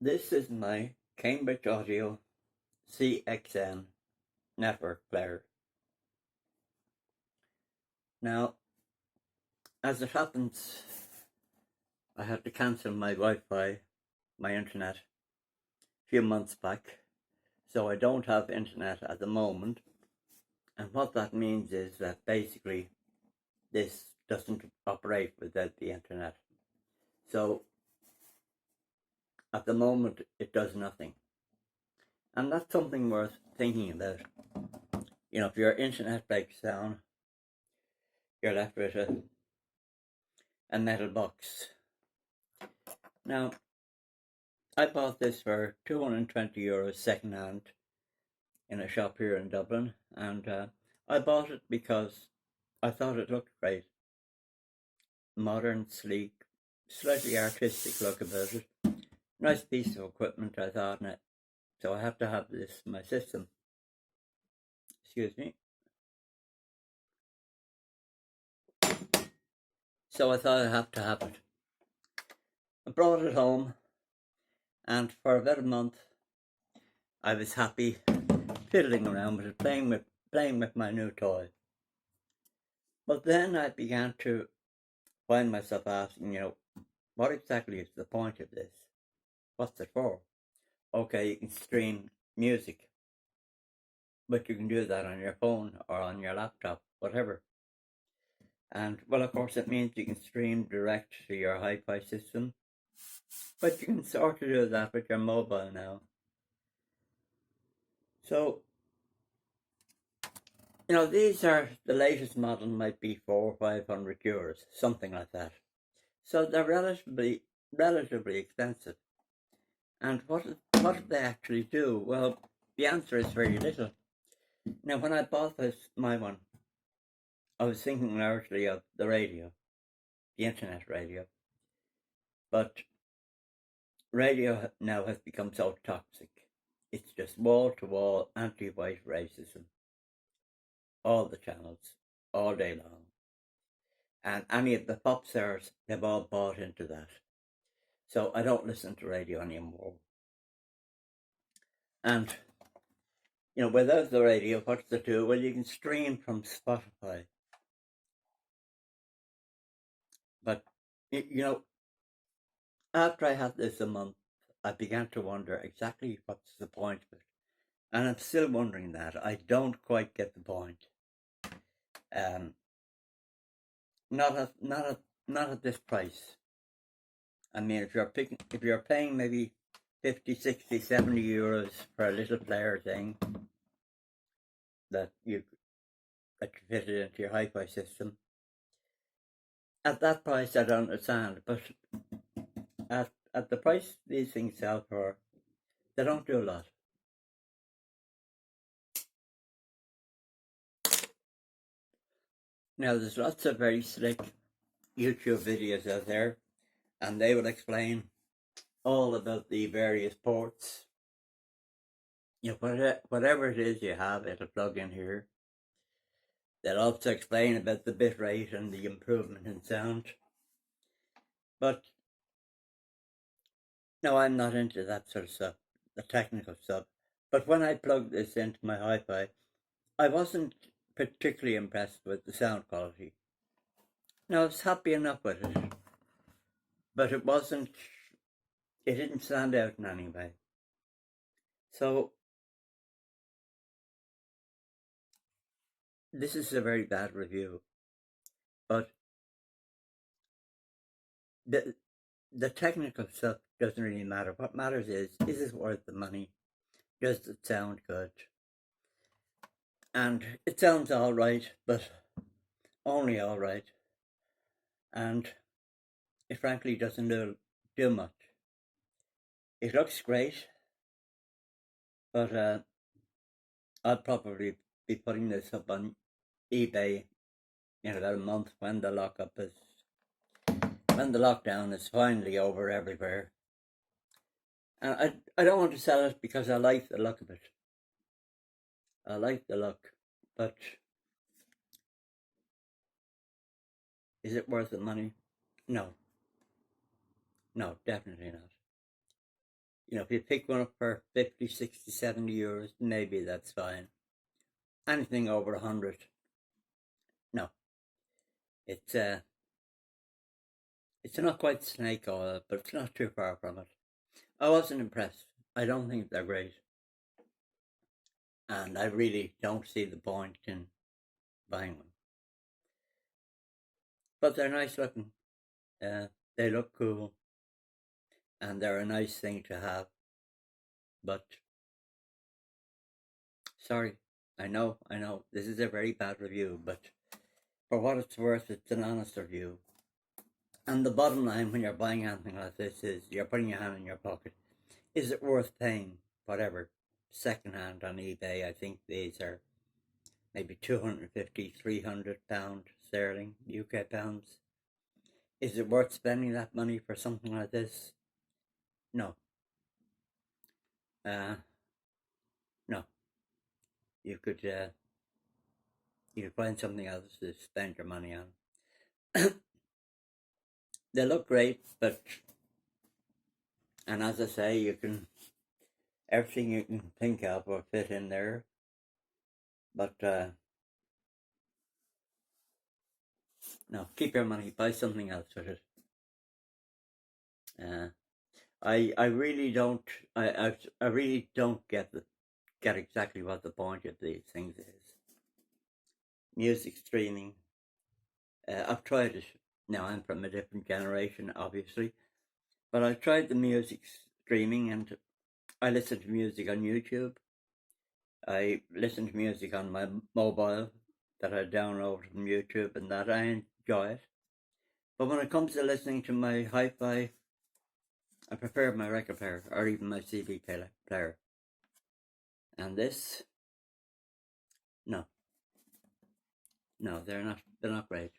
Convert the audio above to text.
This is my Cambridge Audio CXN network player. Now, as it happens, I had to cancel my Wi-Fi, my internet, a few months back, so I don't have internet at the moment. And what that means is that basically this doesn't operate without the internet. So at the moment it does nothing. And that's something worth thinking about. You know, if your internet breaks down, you're left with a metal box. Now, I bought this for €220 second hand in a shop here in Dublin, and I bought it because I thought it looked great. Modern, sleek, slightly artistic look about it. Nice piece of equipment, I thought, in it. So I have to have this in my system. Excuse me. So I thought I have to have it. I brought it home, and for about a month I was happy fiddling around with it, playing with my new toy. But then I began to find myself asking, what exactly is the point of this? What's it for? Okay, you can stream music, but you can do that on your phone or on your laptop, whatever. And well, of course, it means you can stream direct to your hi-fi system, but you can sort of do that with your mobile now. So, these are the latest model, might be €400 or €500, something like that. So they're relatively expensive. And what do they actually do? Well, the answer is very little. Now, when I bought my one, I was thinking largely of the radio, the internet radio. But radio now has become so toxic. It's just wall-to-wall anti-white racism. All the channels, all day long. And any of the pop stars, they've all bought into that. So I don't listen to radio anymore. And, without the radio, what's it do? Well, you can stream from Spotify. But, after I had this a month, I began to wonder exactly what's the point of it. And I'm still wondering that. I don't quite get the point. Not at this price. I mean, if you're paying maybe 50, 60, 70 euros for a little player thing that you fit it into your hi-fi system, at that price I don't understand. But at the price these things sell for, they don't do a lot. Now, there's lots of very slick YouTube videos out there, and they will explain all about the various ports. Whatever it is you have, it'll plug in here. They'll also explain about the bit rate and the improvement in sound. But no, I'm not into that sort of stuff, the technical stuff. But when I plugged this into my hi-fi, I wasn't particularly impressed with the sound quality. Now, I was happy enough with it, but it didn't stand out in any way. So, this is a very bad review, but the technical stuff doesn't really matter. What matters is it worth the money? Does it sound good? And it sounds all right, but only all right. And it frankly doesn't do much. It looks great, but I'll probably be putting this up on eBay in about a month when the lockdown is finally over everywhere. And I don't want to sell it because I like the look of it. I like the look, but is it worth the money? No. No, definitely not. You know, if you pick one up for 50, 60, 70 euros, maybe that's fine. Anything over 100, no. It's not quite snake oil, but it's not too far from it. I wasn't impressed. I don't think they're great. And I really don't see the point in buying one. But they're nice looking. They look cool. And they're a nice thing to have. But, sorry, I know, this is a very bad review, but for what it's worth, it's an honest review. And the bottom line when you're buying anything like this is you're putting your hand in your pocket. Is it worth paying whatever second-hand on eBay? I think these are maybe 250, 300 pound sterling, UK pounds. Is it worth spending that money for something like this? No. No. You could find something else to spend your money on. They look great, but, and as I say, you can, everything you can think of will fit in there. But no, keep your money, buy something else with it. I really don't, I really don't get exactly what the point of these things is. Music streaming. I've tried it. Now I'm from a different generation, obviously, but I've tried the music streaming, and I listen to music on YouTube. I listen to music on my mobile that I download from YouTube, and that I enjoy it. But when it comes to listening to my hi-fi, I prefer my record player or even my CD player. And this, no, they're not great.